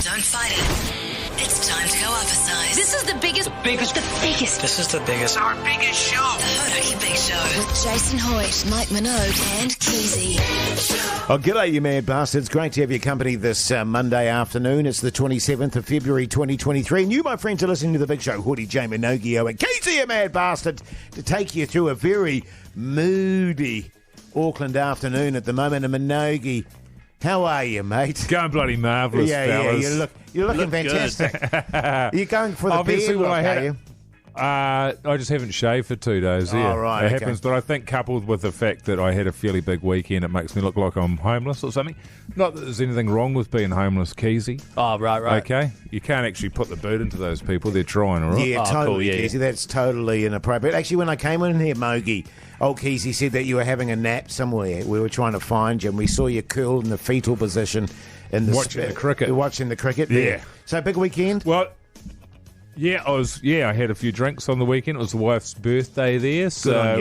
Don't fight it. It's time to go up a size. This is the biggest. This is the biggest. Our biggest show. The Hoytey Big Show. With Jason Hoyt, Mike Minogue and Keezy. Oh, g'day, you mad bastards. Great to have your company this Monday afternoon. It's the 27th of February 2023. And you, my friends, are listening to the Big Show. Hoytey, J. Minogue and Keezy, you mad bastard, to take you through a very moody Auckland afternoon at the moment. And Minogue, how are you, mate? Going bloody marvellous, fellas. Yeah, you're looking fantastic. You're going for the beard look, are you? I just haven't shaved for 2 days. Yeah, right, it happens. But I think coupled with the fact that I had a fairly big weekend, it makes me look like I'm homeless or something. Not that there's anything wrong with being homeless, Keezy. Oh, right. Okay, you can't actually put the boot into those people. They're trying, all right? Yeah, totally, cool, yeah. Keezy. That's totally inappropriate. Actually, when I came in here, Mogi, old Keezy said that you were having a nap somewhere. We were trying to find you, and we saw you curled in the fetal position. Watching the cricket. Watching the cricket, Yeah. So, big weekend? Well, I had a few drinks on the weekend. It was the wife's birthday there. So, on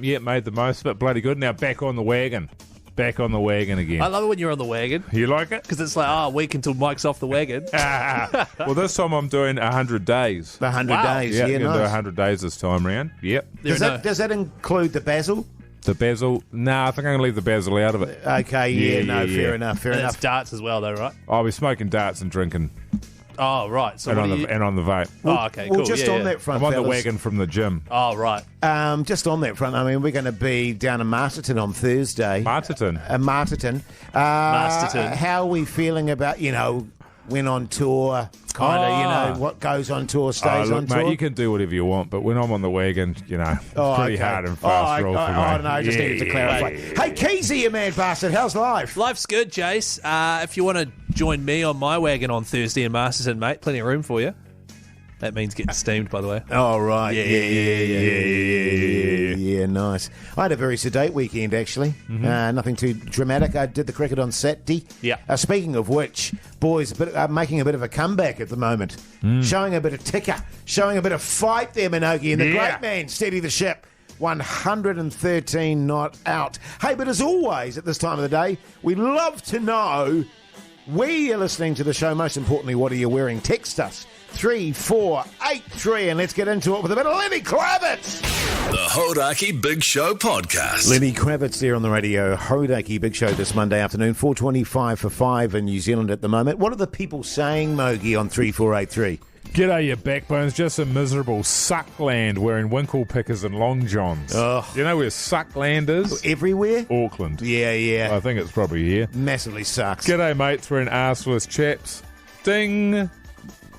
you, mate. made the most of it. Bloody good. Now back on the wagon. Back on the wagon again. I love it when you're on the wagon. You like it? Because it's like, a week until Mike's off the wagon. Well, this time I'm doing 100 days. 100 Wow. days, Yeah, yeah, I'm going to do nice. 100 days this time round. Yep. Does that include the basil? The basil? Nah, I think I'm going to leave the basil out of it. Okay, fair Yeah. enough, fair And enough. it's darts as well, though, right? I'll be smoking darts and drinking Oh, right. So and what on, do you... and on the vape. Oh, okay, Well, cool. just yeah, on yeah. that front, I'm on the fellas, wagon from the gym. Oh, right. just on that front, I mean, we're going to be down in Masterton on Thursday. Martyton. Masterton. Masterton. How are we feeling about, when on tour, what goes on tour stays on Look, tour? mate, you can do whatever you want, but when I'm on the wagon, it's pretty hard and fast roll for me. I don't know, I just needed to clarify. Hey, Keezy, you mad bastard, how's life? Life's good, Jace. If you want to join me on my wagon on Thursday in Masterton, mate, plenty of room for you. That means getting steamed, by the way. Oh, right. Yeah, nice. I had a very sedate weekend, actually. Nothing too dramatic. I did the cricket on Saturday. Yeah. Speaking of which, boys are making a bit of a comeback at the moment. Showing a bit of ticker, showing a bit of fight there, Minogue, and the great man steady the ship. 113 not out. Hey, but as always at this time of the day, we love to know where you're listening to the show. Most importantly, what are you wearing? Text us 3483 and let's get into it with a bit of Lenny Kravitz. The Hoytey Big Show podcast. Lenny Kravitz there on the radio. Hoytey Big Show this Monday afternoon. 4:25 for 5 in New Zealand at the moment. What are the people saying, Mogi, on 3483? G'day, you backbones. Just a miserable suckland wearing winkle pickers and long johns. Ugh. You know where suckland is? Everywhere? Auckland. Yeah. I think it's probably here. Massively sucks. G'day, mates. Wearing arseless chaps. Ding.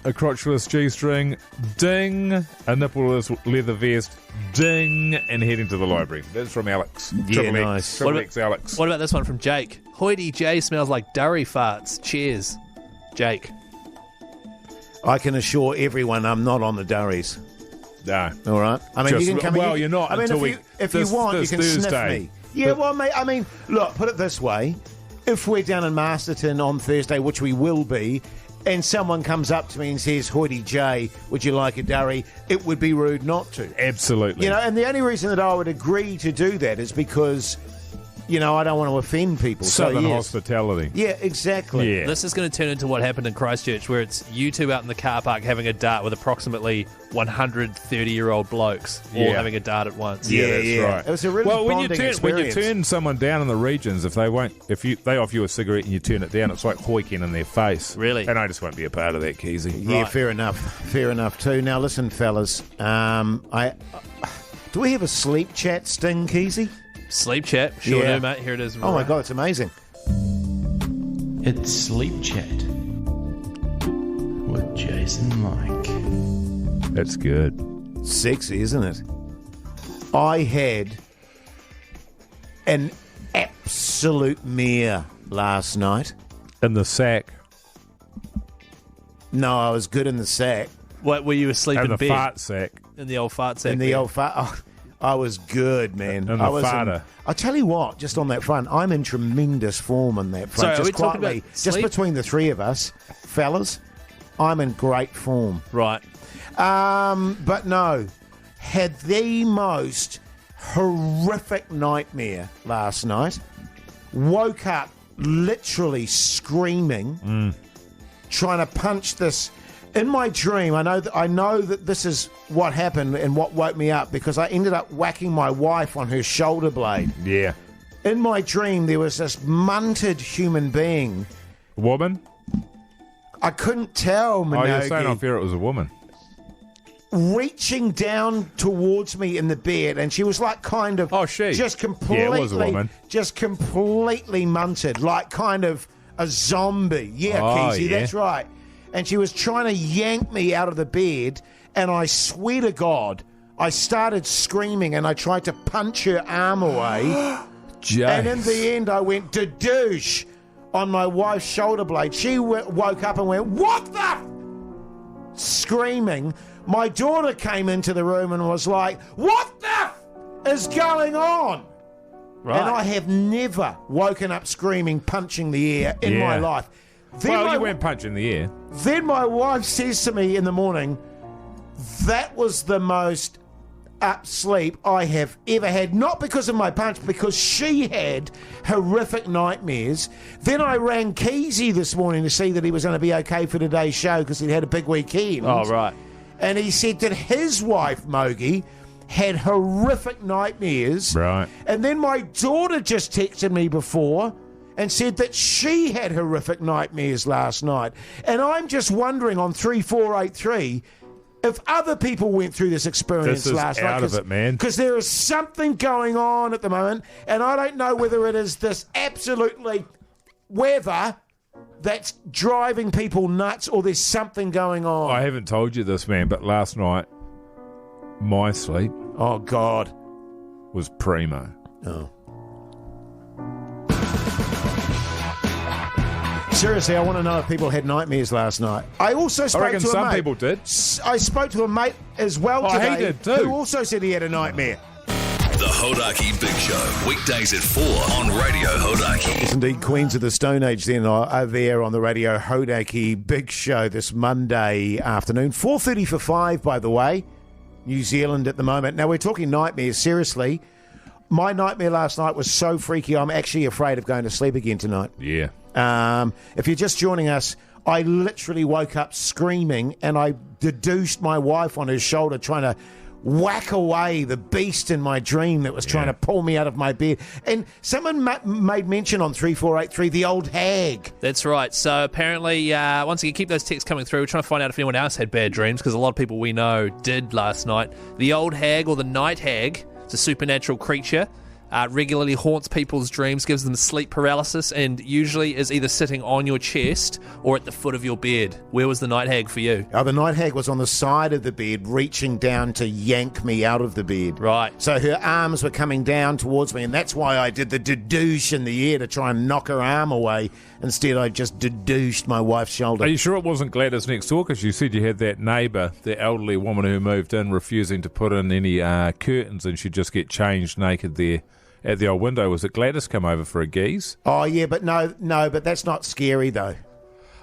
A crotchless G-string. Ding. A nippleless leather vest. Ding. And heading to the library. That's from Alex. Yeah, nice. Triple X Alex. What about this one from Jake? Hoytey J smells like durry farts. Cheers. Jake. I can assure everyone I'm not on the durries. No. All right? I mean, Just- you can come well, in. you're not I mean, until if you want, you can sniff Thursday. me. Yeah, well, mate, I mean, look, put it this way. If we're down in Masterton on Thursday, which we will be, and someone comes up to me and says, Hoytey J, would you like a durry? It would be rude not to. Absolutely. And the only reason that I would agree to do that is because, I don't want to offend people. Southern so, yes. hospitality. Yeah, exactly. Yeah. This is going to turn into what happened in Christchurch, where it's you two out in the car park having a dart with approximately 130-year-old blokes all Yeah. having a dart at once. Yeah, that's yeah. right. It was a really when you bonding experience. turn someone down in the regions, if they offer you a cigarette and you turn it down, it's like hoiking in their face. Really? And I just won't be a part of that, Keezy. Yeah, fair enough. Fair enough too. Now listen, fellas. Do we have a sleep chat sting, Keezy? Sleep chat. Sure Yeah. do, mate. Here it is. Oh my God, it's amazing. It's Sleep Chat with Jason Mike. That's good. Sexy, isn't it? I had an absolute mare last night. In the sack. No, I was good in the sack. What, were you asleep And in the bed? fart sack. In the old fart sack? In the old fart. Oh, I was good, man. And the I was farter. I'll tell you what, just on that front, I'm in tremendous form on that front. Sorry, are just we talking quietly, about just sleep? between the three of us, fellas, I'm in great form. Right. But no, had the most horrific nightmare last night. Woke up literally screaming. trying to punch this. In my dream, I know that this is what happened and what woke me up, because I ended up whacking my wife on her shoulder blade. Yeah. In my dream, there was this munted human being. Woman? I couldn't tell, Minogue. Oh, you're saying off here it was a woman. Reaching down towards me in the bed, and she was like kind of just completely, yeah, it was a woman. Just completely munted, like kind of a zombie. Yeah, Keezy, that's right. And she was trying to yank me out of the bed, and I swear to God, I started screaming and I tried to punch her arm away. And in the end, I went douche on my wife's shoulder blade. She woke up and went, "What the?" Screaming. My daughter came into the room and was like, "What the is going on?" Right. And I have never woken up screaming, punching the air in my life. Then you weren't punching the air. Then my wife says to me in the morning, "That was the most up sleep I have ever had." Not because of my punch, because she had horrific nightmares. Then I rang Keezy this morning to see that he was going to be okay for today's show because he'd had a big weekend. Oh, right. And he said that his wife, Mogi, had horrific nightmares. Right. And then my daughter just texted me before and said that she had horrific nightmares last night. And I'm just wondering on 3483 if other people went through this experience last night. Out of it, man. Because there is something going on at the moment, and I don't know whether it is this absolutely weather that's driving people nuts or there's something going on. I haven't told you this, man, but last night, my sleep... Oh, God. ...was primo. Oh. Seriously, I want to know if people had nightmares last night. I also spoke to a some mate. people did. I spoke to a mate as well today. He did too. Who also said he had a nightmare. The Hoytey Big Show, weekdays at 4 on Radio Hoytey. Yes, indeed, Queens of the Stone Age then are there on the Radio Hoytey Big Show this Monday afternoon. 4:30 for 5, by the way, New Zealand at the moment. Now, we're talking nightmares, seriously. My nightmare last night was so freaky, I'm actually afraid of going to sleep again tonight. Yeah. If you're just joining us, I literally woke up screaming and I deduced my wife on her shoulder trying to whack away the beast in my dream that was trying to pull me out of my bed. And someone made mention on 3483, the old hag. That's right. So apparently, once again, keep those texts coming through. We're trying to find out if anyone else had bad dreams, because a lot of people we know did last night. The old hag, or the night hag, it's a supernatural creature. Regularly haunts people's dreams, gives them sleep paralysis, and usually is either sitting on your chest or at the foot of your bed. Where was the night hag for you? Oh, the night hag was on the side of the bed, reaching down to yank me out of the bed. Right. So her arms were coming down towards me, and that's why I did the dedouche in the air to try and knock her arm away. Instead, I just dedoused my wife's shoulder. Are you sure it wasn't Gladys next door? Because you said you had that neighbour, the elderly woman who moved in, refusing to put in any curtains, and she'd just get changed naked there at the old window. Was it Gladys come over for a geese? Oh, yeah, but no, but that's not scary, though.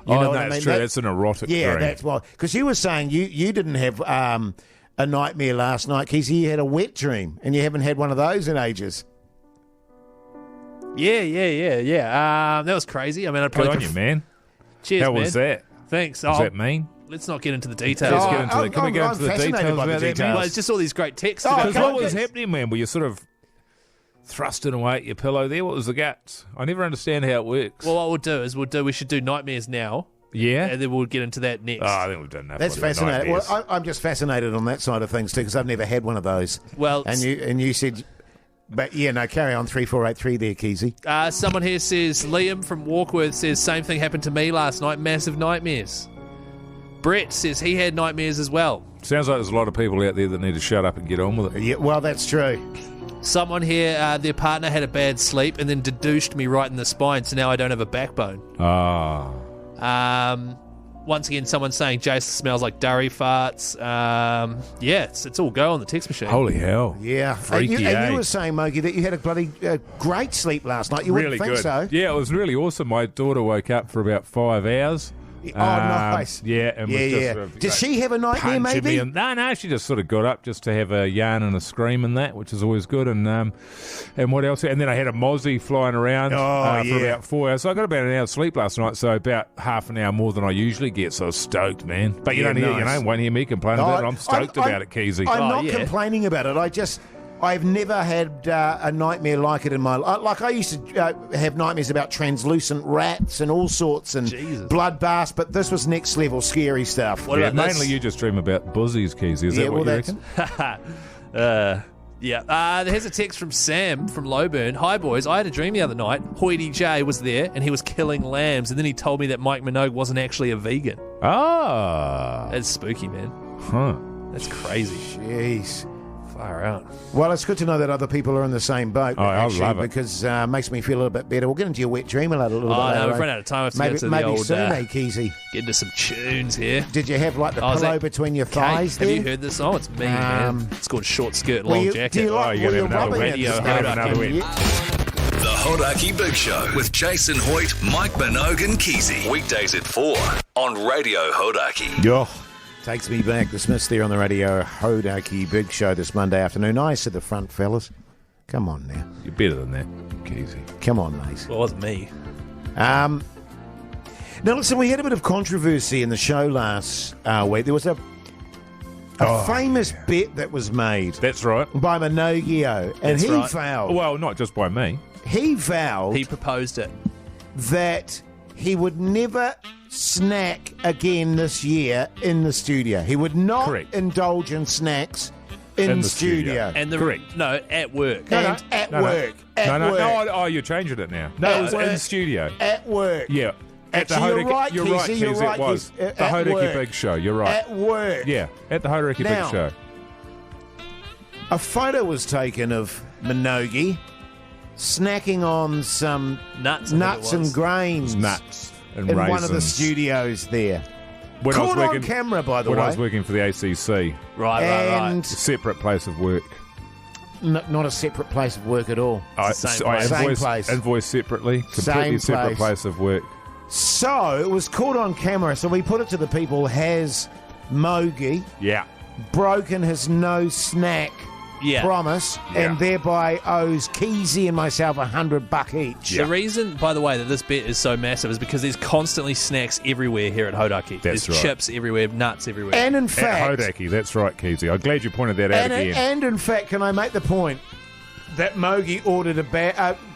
You know what I mean? That's true. That's an erotic dream. Yeah, that's why. Because you were saying you didn't have a nightmare last night, Keezy. You had a wet dream, and you haven't had one of those in ages. Yeah. That was crazy. I mean, I'd probably... Good on you, man. Cheers, How man. was that? Thanks. Does that mean? Let's not get into the details. Let's get into can we go into the details by the about that, details. man? Well, it's just all these great texts. Because what was happening, man? Were you sort of thrusting away at your pillow there? What was the guts? I never understand how it works. Well, what we'll do is we should do nightmares now. Yeah? And then we'll get into that next. Oh, I think we've done enough. That's fascinating. Well, I'm just fascinated on that side of things too, because I've never had one of those. Well, and you said, but yeah, no, carry on. 3483 there, Keezy. Someone here says, Liam from Walkworth says, same thing happened to me last night. Massive nightmares. Brett says he had nightmares as well. Sounds like there's a lot of people out there that need to shut up and get on with it. Yeah, well, that's true. Someone here, their partner had a bad sleep and then dedoused me right in the spine, so now I don't have a backbone. Ah. Once again, someone saying Jason smells like durry farts. Yeah, it's all go on the text machine. Holy hell. Yeah. Freaky, and you were saying, Mogi, that you had a bloody great sleep last night. You really wouldn't think good. so. Yeah, it was really awesome. My daughter woke up for about 5 hours. Oh, nice. Yeah, and was just sort of, Did she have a nightmare, punching maybe? me. No, she just sort of got up just to have a yarn and a scream and that, which is always good. And what else? And then I had a mozzie flying around for about 4 hours. So I got about an hour's sleep last night, so about half an hour more than I usually get. So I was stoked, man. But you don't hear, won't hear me complain about it. I'm stoked about it, Keezy. I'm not complaining about it. I've never had a nightmare like it in my life. Like, I used to have nightmares about translucent rats and all sorts and bloodbaths, but this was next level scary stuff. What about mainly this? you just dream about buzzies, Keezy. Is that what you reckon? Here's a text from Sam from Lowburn. Hi, boys. I had a dream the other night. Hoytey J was there, and he was killing lambs, and then he told me that Mike Minogue wasn't actually a vegan. Ah. That's spooky, man. Huh. That's crazy. Jeez. Far out. Well, it's good to know that other people are in the same boat. Oh, I love it. Because it makes me feel a little bit better. We'll get into your wet dream a little bit later. No, we've run out of time. Maybe the old, soon, Keezy. get into some tunes here. Did you have like the pillow between your thighs Kate, there? have you heard this song? It's me, man. It's called Short Skirt, Long Jacket. Do you like you're going to have another radio The Hodaki Big Show with Jason Hoyt, Mike Minogue and Keezy. Weekdays at 4 on Radio Hodaki. Yo. Takes me back. The Smiths there on the radio. Hodaki Big Show this Monday afternoon. Nice at the front, fellas. Come on now. You're better than that, Keezy. Come on, mate. Well, it wasn't me. Now, listen, we had a bit of controversy in the show last week. There was a famous bet that was made. That's right. By Minogue, and he vowed. Well, not just by me. He vowed. He proposed it. That he would never snack again this year in the studio. He would not indulge in snacks in the studio. And Correct. No, at work. At work. Oh, you're changing it now. No, it was in studio. At work. Yeah. At the Actually, Hodaki, you're right, Keezy, it was. Keezy. The At Hodaki work. Big Show, you're right. At work. Yeah, at the Hodaki Now, Big Show. A photo was taken of Minogue snacking on some Nuts and grains. Nuts and in raisins. one of the studios there. When I was Caught working, on camera, by the way. When I was working for the ACC. Right. A separate place of work. Not a separate place of work at all. I Same place. invoiced separately. Completely Same separate place. place of work. So it was caught on camera. So we put it to the people: has Mogi broken his no snack promise and thereby owes Keezy and myself $100 each? The reason, by the way, that this bet is so massive is because there's constantly snacks everywhere here at Hodaki. That's there's right. chips everywhere, nuts everywhere. And in At fact, Hodaki, that's right, Keezy. I'm glad you pointed that out again. and in fact, can I make the point that Mogi ordered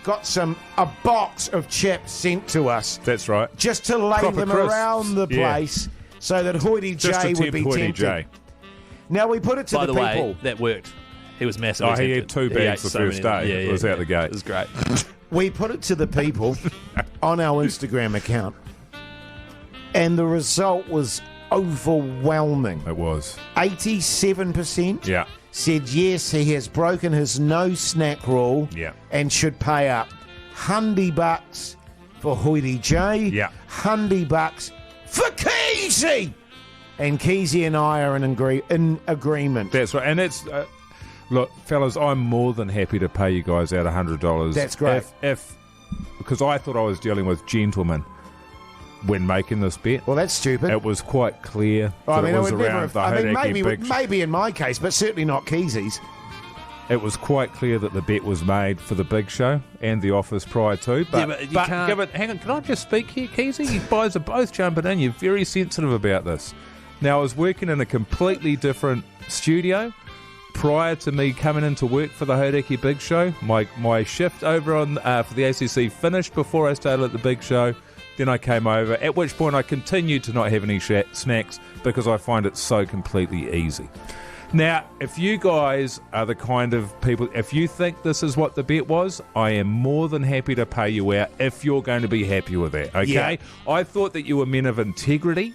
got a box of chips sent to us? That's right. Just to lay Proper them crisps. around the place so that Hoytey Just J to would be tempt Hoytey tempted. J. Now we put it to by the the people. way, that worked. He was massive. Oh, he had 2 bags the first day. It was out the gate. It was great. We put it to the people on our Instagram account, and the result was overwhelming. It was. 87% Yeah. said yes, he has broken his no snack rule and should pay up. $100 for Hoytey J. Yeah. $100 for Keezy. And Keezy and I are in agreement. That's right. And it's... look, fellas, I'm more than happy to pay you guys out $100. That's great. Because I thought I was dealing with gentlemen when making this bet. Well, that's stupid. It was quite clear that it was around the Hodaki maybe in my case, but certainly not Keezy's. It was quite clear that the bet was made for the Big Show and the office prior to. But, but you can't... hang on, can I just speak here, Keezy? You guys are both jumping in. You're very sensitive about this. Now, I was working in a completely different studio prior to me coming into work for the Hodaki Big Show. My shift over on for the ACC finished before I started at the Big Show. Then I came over, at which point I continued to not have any snacks because I find it so completely easy. Now, if you guys are the kind of people, if you think this is what the bet was, I am more than happy to pay you out if you're going to be happy with that, okay? Yeah. I thought that you were men of integrity.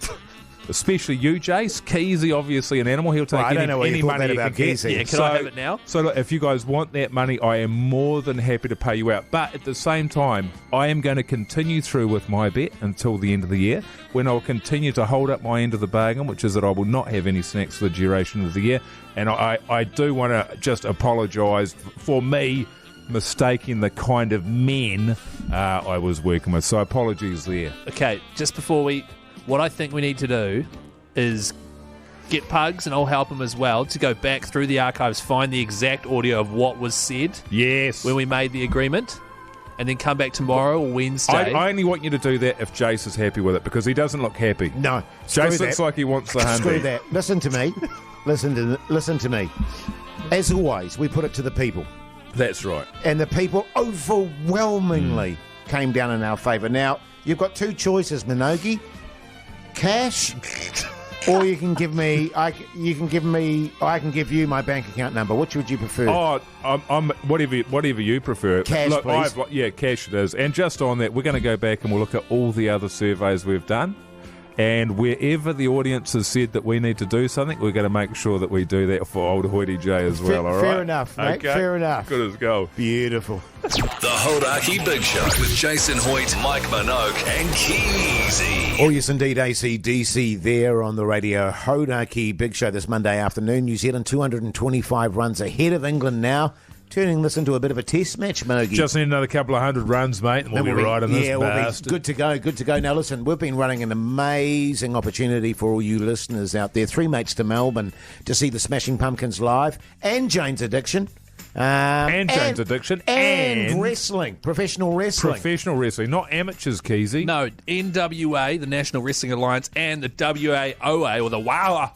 Especially you, Jace. Keezy, obviously an animal. He'll take any money you can get. Yeah, can I have it now? So look, if you guys want that money, I am more than happy to pay you out. But at the same time, I am going to continue through with my bet until the end of the year, when I'll continue to hold up my end of the bargain, which is that I will not have any snacks for the duration of the year. And I do want to just apologise for me mistaking the kind of men I was working with. So apologies there. Okay, just before we what I think we need to do is get Pugs, and I'll help him as well, to go back through the archives, find the exact audio of what was said Yes. when we made the agreement, and then come back tomorrow or Wednesday. I only want you to do that if Jace is happy with it, because he doesn't look happy. No. Jace looks like he wants the Screw 100. that. Listen to me. Listen to me. As always, we put it to the people. That's right. And the people overwhelmingly came down in our favour. Now, you've got two choices, Minogue. Cash, or you can give me. I can give you my bank account number. Which would you prefer? Oh, I'm whatever you prefer. Cash, look, please. Yeah, cash it is. And just on that, we're going to go back and we'll look at all the other surveys we've done. And wherever the audience has said that we need to do something, we're going to make sure that we do that for old Hoytey J as well, all right? Fair enough, mate. Okay. Fair enough. Good as gold. Beautiful. The Hodaki Big Show with Jason Hoyt, Mike Minogue, and Keezy. Oh, yes, indeed, AC/DC there on the radio. Hodaki Big Show this Monday afternoon. New Zealand 225 runs ahead of England now. Turning this into a bit of a test match, Minogue. Just need another couple of 100 runs, mate, and we'll be right in this bastard. We'll be good to go. Now, listen, we've been running an amazing opportunity for all you listeners out there. 3 mates to Melbourne to see the Smashing Pumpkins live, and Jane's Addiction. Jane's Addiction. And wrestling. Professional wrestling. Professional wrestling, not amateurs, Keezy. No, NWA, the National Wrestling Alliance, and the WAOA, or the WAWA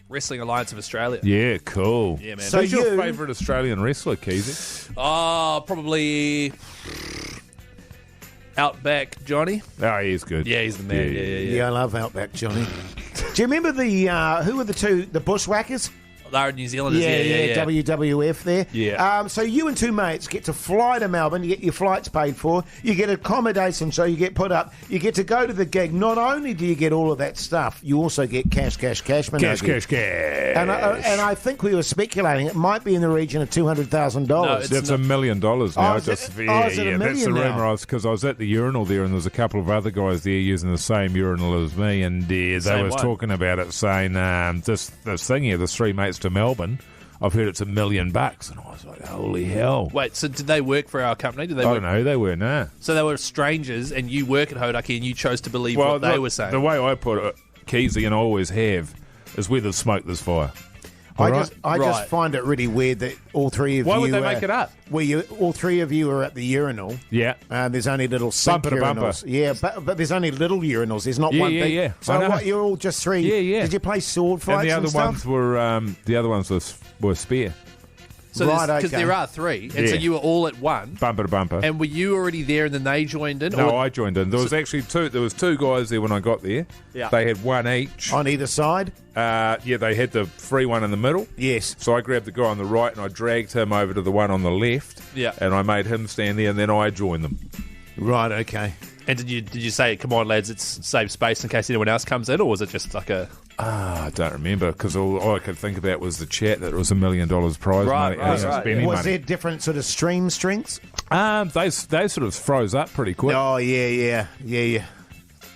Wrestling Alliance of Australia. Yeah, cool. Yeah, man. So who's your favourite Australian wrestler, Keezy? Oh, probably Outback Johnny. Oh, he's good. Yeah, he's the man. Yeah, I love Outback Johnny. Do you remember who were the two, the Bushwhackers? They're New Zealanders. Yeah, WWF there. Yeah. So you and 2 mates get to fly to Melbourne. You get your flights paid for. You get accommodation, so you get put up. You get to go to the gig. Not only do you get all of that stuff, you also get cash. Cash. And I think we were speculating it might be in the region of $200,000. No, That's $1 million now. is it That's $1 the million now? rumour. Because I was at the urinal there, and there was a couple of other guys there using the same urinal as me, and they Same was one. talking about it, saying this thing here, the 3 mates to Melbourne. I've heard it's $1 million, and I was like, holy hell. Wait, so did they work for our company? Did they I work? don't know, they were, nah. So they were strangers, and you work at Hodaki, and you chose to believe what they were saying. The way I put it, Keezy, and I always have, is where there's smoke, there's fire. I Right? just find it really weird that all three of you. Why would they make it up? All 3 of you are at the urinal. Yeah. There's only little sink Bumper to urinals. bumper. Yeah, but there's only little urinals. There's not Yeah, one yeah, big. yeah. So I know. what? You're all just 3. Yeah, yeah. Did you play sword fights And the other stuff? ones were spare. So Right, because okay. there are 3, and so Yeah. you were all at one. Bumper to bumper. And were you already there, and then they joined in? No, or- I joined in. There was actually 2. There was 2 guys there when I got there. Yeah. They had 1 each. On either side? They had the free one in the middle. Yes. So I grabbed the guy on the right and I dragged him over to the one on the left. Yeah. And I made him stand there, and then I joined them. Right. Okay. And did you say, "Come on, lads, it's save space in case anyone else comes in," or was it just like a? I don't remember, because all I could think about was the chat that it was $1 million prize Right, money. right, Spending right. money. Was there different sort of stream strengths? They sort of froze up pretty quick. Oh yeah.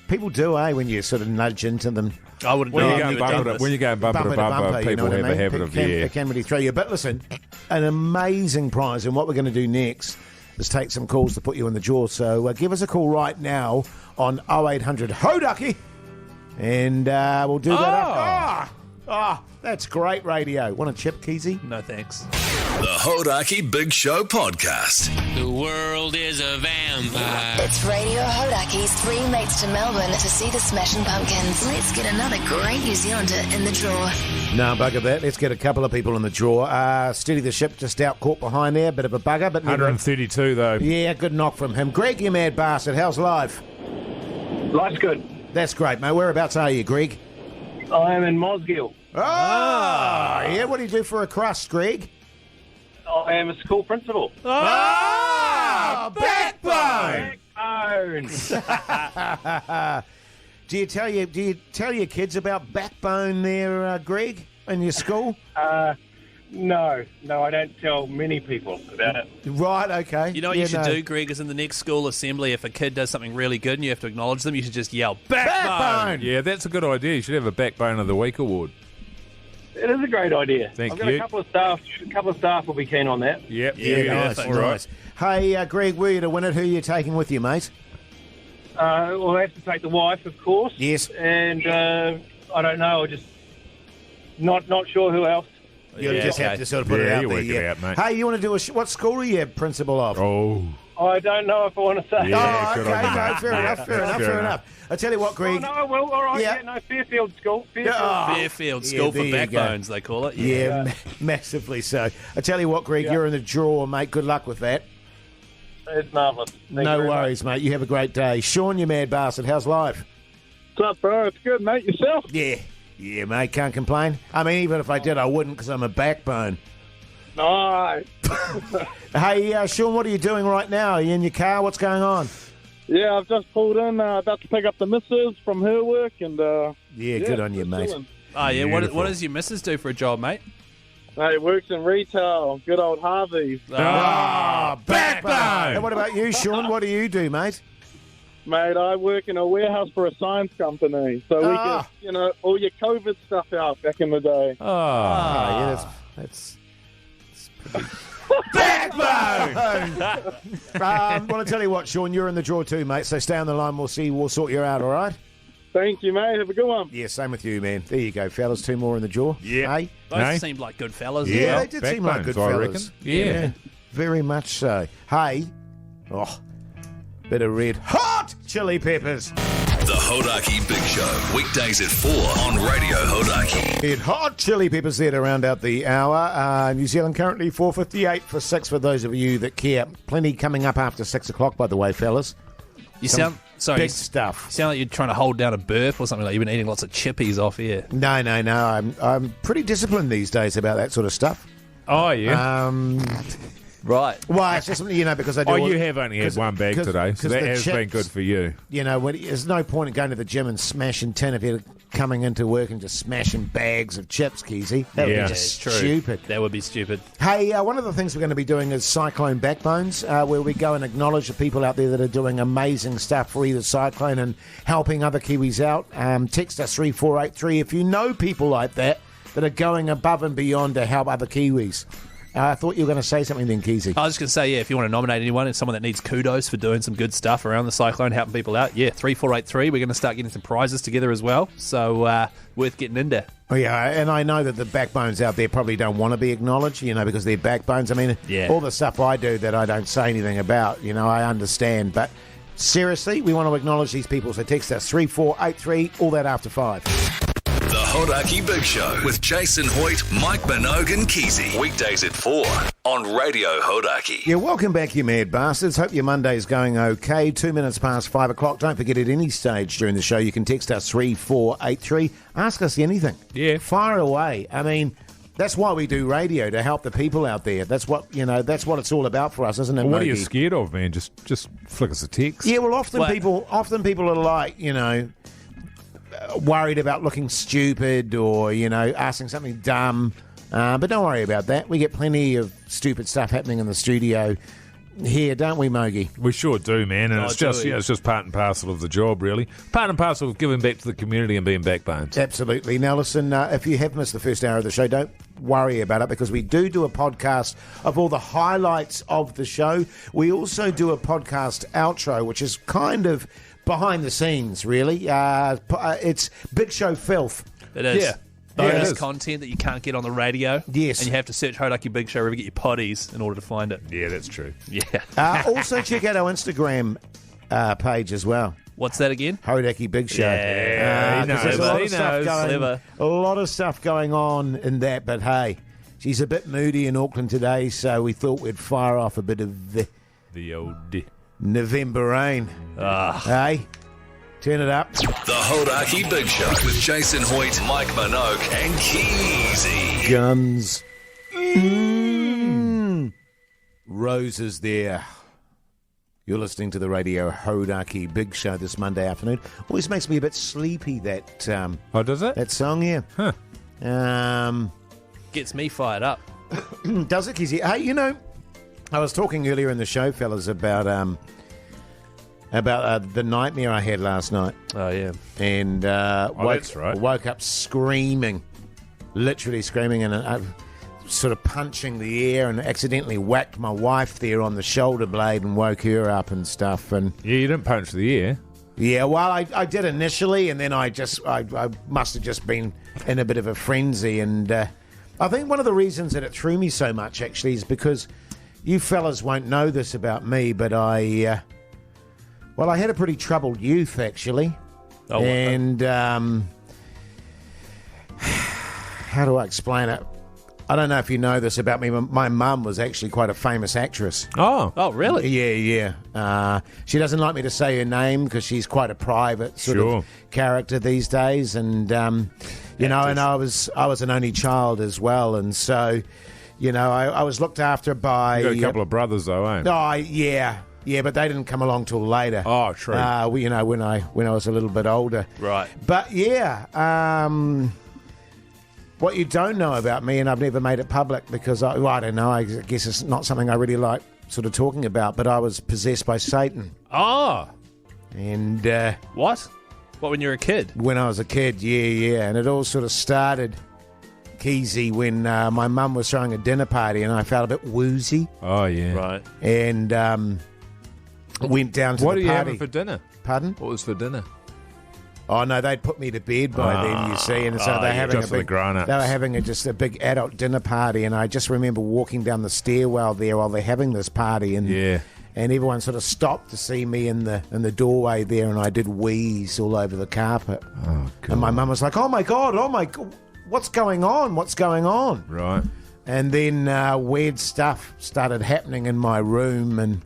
People do, when you sort of nudge into them. I wouldn't When know. you I've go never done this. when you're going bumper to bumper, you know people what I have a mean? habit of It can really throw you. But listen, an amazing prize, and what we're going to do next is take some calls to put you in the draw. So give us a call right now on 0800 Hodaki, and we'll do that. That's great radio. Want a chip, Keezy? No thanks. The Hodaki Big Show podcast. The world is a vampire. It's Radio Hodaki's 3 mates to Melbourne to see the Smashing Pumpkins. Let's get another great New Zealander in the draw. No, bugger that. Let's get a couple of people in the draw. Steady the ship just out caught behind there. Bit of a bugger, but never. 132 though. Yeah, good knock from him. Greg, you mad bastard. How's life? Life's good. That's great, mate. Whereabouts are you, Greg? I am in Mosgiel. Yeah. What do you do for a crust, Greg? I am a school principal. Backbone! Backbone! Do you tell your kids about Backbone there, Greg, in your school? No, I don't tell many people about it. Right, okay. You know what you should do, Greg, is in the next school assembly, if a kid does something really good and you have to acknowledge them, you should just yell, "Backbone!" Yeah, that's a good idea. You should have a Backbone of the Week award. It is a great idea. Thank I've got you. a couple of staff will be keen on that. Yep. Yeah, nice, all nice. Hey, Greg, were you to win it? Who are you taking with you, mate? Well, I have to take the wife, of course. Yes. And I don't know. I just not sure who else. You'll just have to sort of put it out you there. work it out, mate. Hey, you want to do what school are you principal of? Oh. I don't know if I want to say. Yeah, Oh, good okay, on you, no, mate. fair enough, fair enough. I tell you what, Oh, Greg. no, well, all right. Yeah. Yeah, no, Fairfield School. Fairfield. Oh, Fairfield yeah, School there for you go. Backbones, they call it. Yeah, massively so. I tell you what, Greg, you're in the draw, mate. Good luck with that. It's marvellous. Thank you No very worries, mate. You have a great day. Sean, you mad bastard. How's life? What's up, bro? It's good, mate. Yourself? Yeah, mate. Can't complain. I mean, even if I did, I wouldn't because I'm a backbone. Nice. Hey, Sean, what are you doing right now? Are you in your car? What's going on? Yeah, I've just pulled in, about to pick up the missus from her work, and Yeah, good on you, just mate. chilling. Oh, yeah. What Beautiful. does your missus do for a job, mate? Mate, works in retail. Good old Harvey's. Ah, backbone. And what about you, Sean? What do you do, mate? Mate, I work in a warehouse for a science company, so we Ah. get, all your COVID stuff out back in the day. Oh. Yeah, that's backbone. Well, I tell you what, Sean, you're in the draw too, mate. So stay on the line. We'll sort you out. All right? Thank you, mate. Have a good one. Yeah, same with you, man. There you go, fellas. Two more in the draw. Yeah. Hey? Those No. seemed like good fellas. Yeah, as well. they did seem like good Backbones, I fellas. reckon. Yeah. Very much so. Hey, bit of red hot chili peppers. The Hodaki Big Show, weekdays at 4 on Radio Hodaki. Red hot chili peppers there to round out the hour. New Zealand currently 4:58 for 6 for those of you that care. Plenty coming up after 6 o'clock, by the way, fellas. You Some sound big stuff. You sound like you're trying to hold down a burp or something. Like you've been eating lots of chippies off here. No. I'm pretty disciplined these days about that sort of stuff. Oh, yeah. Right. Well, it's just because I do. Oh, you have only had one bag today, so that has been good for you. You know, there's no point in going to the gym and smashing tin if you're coming into work and just smashing bags of chips, Keezy. That would Yeah. be just It's true. stupid. That would be stupid. Hey, one of the things we're going to be doing is Cyclone Backbones, where we go and acknowledge the people out there that are doing amazing stuff for either Cyclone and helping other Kiwis out. Text us 3483 if you know people like that are going above and beyond to help other Kiwis. I thought you were going to say something then, Keezy. I was just going to say, yeah, if you want to nominate anyone and someone that needs kudos for doing some good stuff around the cyclone, helping people out, 3483. We're going to start getting some prizes together as well. So worth getting into. Oh, yeah, and I know that the backbones out there probably don't want to be acknowledged, because they're backbones. I mean, Yeah. all the stuff I do that I don't say anything about, I understand. But seriously, we want to acknowledge these people. So text us 3483, all that after 5. The Hodaki Big Show with Jason Hoyt, Mike Minogue and Keezy. Weekdays at 4 on Radio Hodaki. Yeah, welcome back, you mad bastards. Hope your Monday's going okay. 2 minutes past 5 o'clock. Don't forget, at any stage during the show, you can text us 3483. Ask us anything. Yeah. Fire away. I mean, that's why we do radio, to help the people out there. That's what it's all about for us, isn't it, Well, what are you Mogi? scared of, man? Just flick us a text. Yeah, well, often Well- people are like, worried about looking stupid or, asking something dumb. But don't worry about that. We get plenty of stupid stuff happening in the studio here, don't we, Mogi? We sure do, man, and Oh, it's do just we? it's just part and parcel of the job, really. Part and parcel of giving back to the community and being backbones. Absolutely. Now, listen, if you have missed the first hour of the show, don't worry about it, because we do a podcast of all the highlights of the show. We also do a podcast outro, which is kind of behind the scenes, really. It's Big Show filth. It is. Yeah. Bonus Yeah, it is. content that you can't get on the radio. Yes. And you have to search Hodaki Big Show wherever you get your potties in order to find it. Yeah, that's true. Yeah. Also, check out our Instagram page as well. What's that again? Hodaki Big Show. Yeah, he knows. There's a lot He of stuff knows. Clever. a lot of stuff going on in that, but hey, she's a bit moody in Auckland today, so we thought we'd fire off a bit of the The old... November rain. Hey, turn it up. The Hodaki Big Show with Jason Hoyt, Mike Minogue and Keezy. Guns. Roses there. You're listening to the Radio Hodaki Big Show this Monday afternoon. Always makes me a bit sleepy, that Oh, does it? that song, yeah. Huh. Gets me fired up. Does it, Kizzy? Hey, I was talking earlier in the show, fellas, about the nightmare I had last night, Oh, yeah. and that's right. woke up screaming, literally screaming, and sort of punching the air, and accidentally whacked my wife there on the shoulder blade and woke her up and stuff. And Yeah, you didn't punch the air. Yeah, well, I did initially, and then I must have just been in a bit of a frenzy. And I think one of the reasons that it threw me so much, actually, is because you fellas won't know this about me, but I had a pretty troubled youth, actually. Oh, and how do I explain it? I don't know if you know this about me. My mum was actually quite a famous actress. Oh, really? Yeah. She doesn't like me to say her name because she's quite a private sort of character these days. And, you know, and I was an only child as well. And so, you know, I was looked after by... You got a couple of brothers, though, eh? Oh, yeah. Yeah, but they didn't come along till later. Oh, true. You know, when I was a little bit older. Right. But, yeah... what you don't know about me, and I've never made it public because, I don't know, I guess it's not something I really like sort of talking about, but I was possessed by Satan. Oh. And... What? What, when you were a kid? When I was a kid, yeah. And it all sort of started, Keezy, when my mum was throwing a dinner party and I felt a bit woozy. Oh, yeah. Right. And went down to What the are you party. having for dinner? Pardon? What was for dinner? Oh no, they'd put me to bed by then, you see, and so they're having just for the grown-ups. They were having just a big adult dinner party, and I just remember walking down the stairwell there while they're having this party, and and everyone sort of stopped to see me in the doorway there, and I did wheeze all over the carpet. Oh, God. And my mum was like, "Oh my God, what's going on? What's going on?" Right. And then weird stuff started happening in my room, and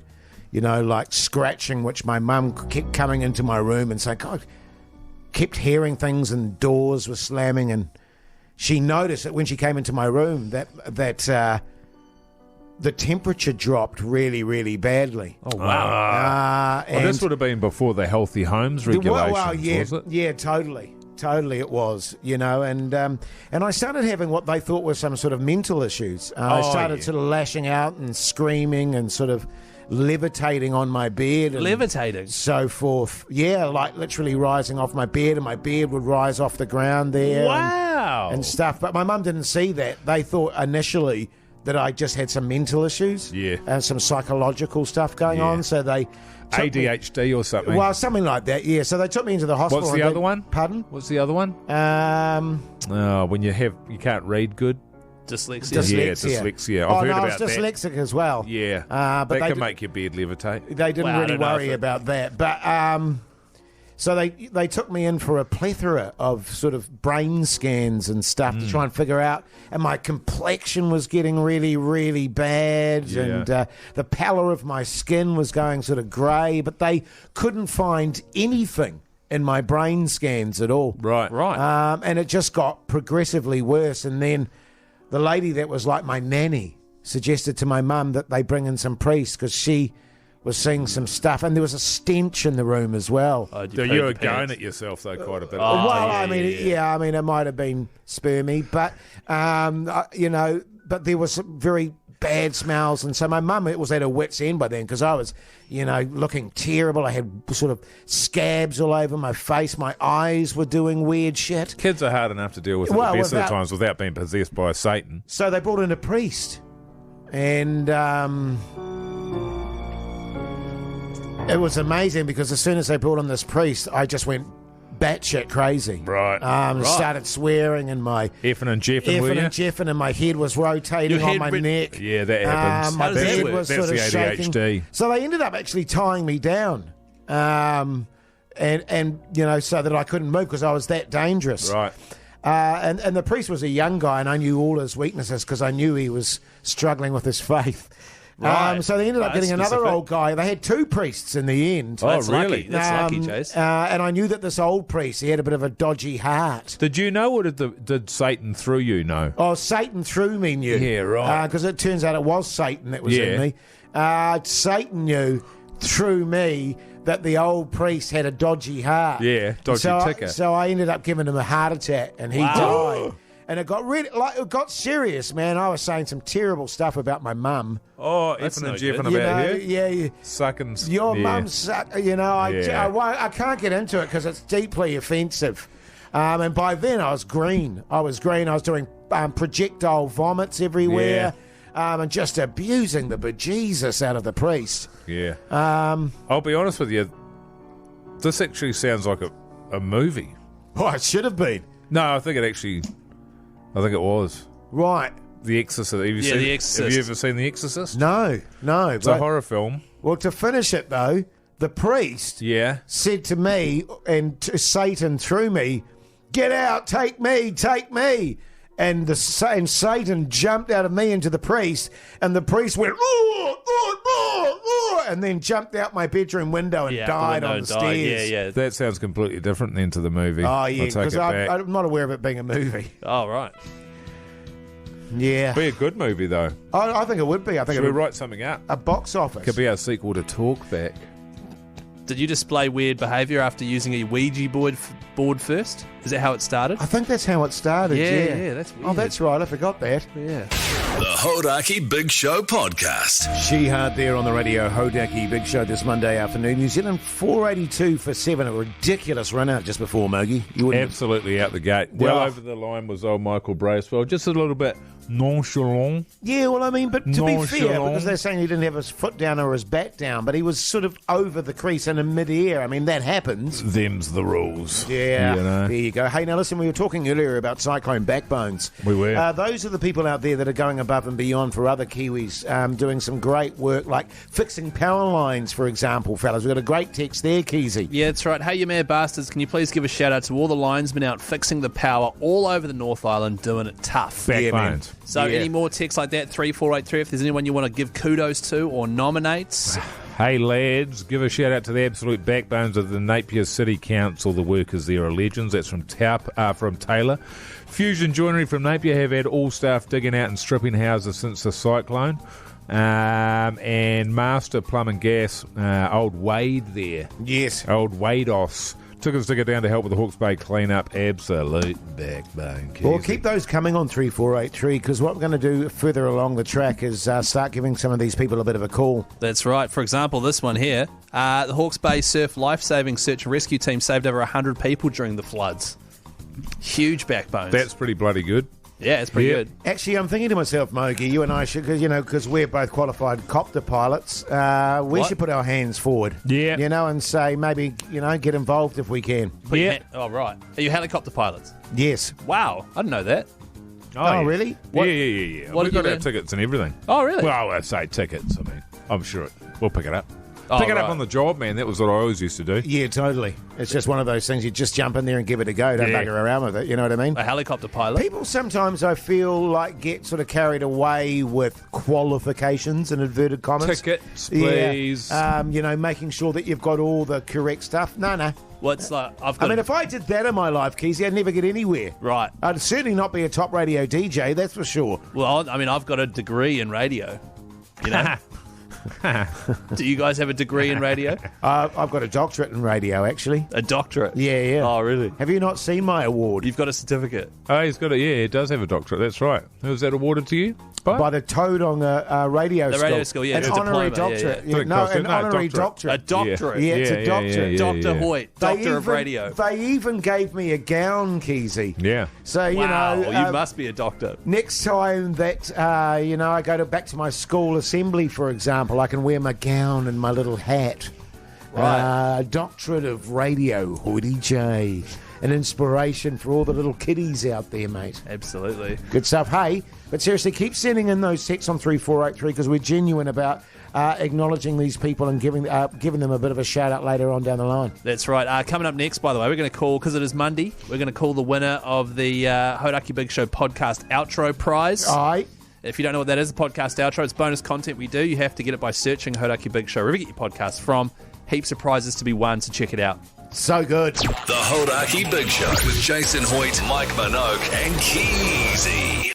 you know, like scratching, which my mum kept coming into my room and saying, "God." Kept hearing things and doors were slamming, and she noticed that when she came into my room that the temperature dropped really, really badly. Oh, wow. And this would have been before the healthy homes regulations, yeah, was it? Yeah, totally it was, you know, and I started having what they thought were some sort of mental issues. I started sort of lashing out and screaming and sort of levitating on my bed. And levitating? So forth. Yeah, like literally rising off my bed, and my bed would rise off the ground there. Wow. And stuff. But my mum didn't see that. They thought initially that I just had some mental issues. Yeah. And some psychological stuff going on. So they... ADHD or something. Well, something like that, yeah. So they took me into the hospital. What's the other one? Pardon? What's the other one? When you can't read good. Dyslexia. Yeah, dyslexia. I've heard about I was dyslexic as well. Yeah. But that can make your bed levitate. They didn't really worry about that. But so they took me in for a plethora of sort of brain scans and stuff to try and figure out. And my complexion was getting really, really bad. Yeah. And the pallor of my skin was going sort of grey. But they couldn't find anything in my brain scans at all. Right. And it just got progressively worse. And then the lady that was like my nanny suggested to my mum that they bring in some priests because she was seeing some stuff, and there was a stench in the room as well. You were going at yourself though quite a bit. I mean, it might have been spermy, but you know, but there was some very bad smells, and so my mum was at her wit's end by then because I was, you know, looking terrible. I had sort of scabs all over my face. My eyes were doing weird shit. Kids are hard enough to deal with at the best of the times without being possessed by Satan. So they brought in a priest, and it was amazing because as soon as they brought in this priest, I just went batshit crazy. Right. Started swearing, and my effing and jeffing, and my head was rotating on my neck. Yeah, that happens. My head was That's sort of the shaking. ADHD. So they ended up actually tying me down, and you know, so that I couldn't move because I was that dangerous. Right. And the priest was a young guy, and I knew all his weaknesses because I knew he was struggling with his faith. Right. So they ended up getting another old guy. They had two priests in the end. Oh, That's really? Lucky. That's lucky, Chase. And I knew that this old priest, he had a bit of a dodgy heart. Did you know, or did Satan through you know? Oh, Satan through me knew. Yeah, right. Because it turns out it was Satan that was in me. Satan knew through me that the old priest had a dodgy heart. Yeah, dodgy ticker. So I ended up giving him a heart attack, and he died. And it got really, it got serious, man. I was saying some terrible stuff about my mum. Oh, That's effing and no jeffing good. about her. Yeah. Sucking. Your mum suck. You know, I can't get into it because it's deeply offensive. And by then I was green. I was doing projectile vomits everywhere. And just abusing the bejesus out of the priest. Yeah. I'll be honest with you. This actually sounds like a movie. Oh, it should have been. No, I think it was. Right. The Exorcist. The Exorcist. Have you ever seen The Exorcist? No. It's a horror film. Well, to finish it, though, the priest said to me and to Satan through me, "Get out, take me, take me." And Satan jumped out of me into the priest, and the priest went, and then jumped out my bedroom window and died on the stairs. Yeah. That sounds completely different then to the movie. Oh, yeah, I'll take because it back. I'm not aware of it being a movie. Oh, right. Yeah. Be a good movie, though. I think it would be. I think Should it we would write something out? a box office. Could be our sequel to Talkback. Did you display weird behaviour after using a Ouija board first? Is that how it started? I think that's how it started. Yeah, that's weird. Oh, that's right. I forgot that. Yeah. The Hodaki Big Show podcast. She-Heart there on the radio, Hodaki Big Show this Monday afternoon. New Zealand 482 for 7, a ridiculous run out just before Mogi. You wouldn't have- Absolutely out the gate. Well, Well over the line was old Michael Bracewell. Just a little bit nonchalant. Yeah, well, I mean, but to be fair, Nonchalant. because they're saying he didn't have his foot down or his back down, but he was sort of over the crease and in mid-air. I mean, that happens. Them's the rules. Yeah, You know? there you go. Hey, now listen, we were talking earlier about Cyclone BACKBONES. We were. Those are the people out there that are going above and beyond for other Kiwis, doing some great work, like fixing power lines, for example, fellas. We've got a great text there, Keezy. Yeah, that's right. Hey, you mad bastards, can you please give a shout out to all the linesmen out fixing the power all over the North Island, doing it tough. Yeah, man. Backbones. So any more texts like that, 3483, if there's anyone you want to give kudos to or nominate. Hey lads, give a shout out to the absolute backbones of the Napier City Council. The workers there are legends. That's from Taylor. Fusion Joinery from Napier have had all staff digging out and stripping houses since the cyclone. And Master Plum and Gas, old Wade there. Yes. Old Wados. Took us to go down to help with the Hawke's Bay clean-up. Absolute backbone. Well, keep those coming on 3483, because what we're going to do further along the track is start giving some of these people a bit of a call. That's right. For example, this one here. The Hawke's Bay Surf Life-Saving Search and Rescue Team saved over 100 people during the floods. Huge backbones. That's pretty bloody good. Yeah, it's pretty Yeah. good. Actually, I'm thinking to myself, Mogi, you and I should, because we're both qualified copter pilots, we What? should put our hands forward. Yeah. And say maybe, get involved if we can. Put your oh, right. Are you helicopter pilots? Yes. Wow, I didn't know that. Oh, yeah. really? Yeah. What We've did got you our do? tickets and everything. Oh, really? Well, I say tickets. I mean, I'm sure we'll pick it up. Oh, Pick it up right. on the job, man. That was what I always used to do. Yeah, totally. It's just one of those things. You just jump in there and give it a go. Don't Yeah. bugger around with it. You know what I mean? A helicopter pilot? People sometimes, I feel like, get sort of carried away with qualifications in inverted commas. Tickets, please. Yeah. Making sure that you've got all the correct stuff. No. Well, it's like, I've I got... mean, if I did that in my life, Keezy, I'd never get anywhere. Right. I'd certainly not be a top radio DJ, that's for sure. Well, I mean, I've got a degree in radio. You know? Do you guys have a degree in radio? I've got a doctorate in radio, actually. A doctorate? Yeah. Oh, really? Have you not seen my award? You've got a certificate? Oh, he's got it. Yeah, he does have a doctorate. That's right. Who was that awarded to you? By the Tauranga radio The school. radio school, yeah, An it's a honorary diploma, yeah, doctorate. yeah. No, an No, honorary doctorate. A doctorate? Yeah, it's a doctorate. Dr. Hoyt, Doctor of even- Radio. They even gave me a gown, Keezy. Yeah. So, Wow, you you must be a doctor. next time that, I go back to my school assembly, for example, I can wear my gown and my little hat. Right. Doctorate of Radio, Hoytey J. An inspiration for all the little kiddies out there, mate. Absolutely. Good stuff. Hey, but seriously, keep sending in those texts on 3483 because we're genuine about acknowledging these people and giving them a bit of a shout out later on down the line. That's right. Coming up next, by the way, we're going to call, because it is Monday, we're going to call the winner of the Hodaki Big Show podcast outro prize. Aye. If you don't know what that is, the podcast outro, it's bonus content we do. You have to get it by searching Hodaki Big Show, wherever you get your podcasts from. Heaps of prizes to be won, so check it out. So good. The Hodaki Big Show with Jason Hoyt, Mike Minogue, and Keezy.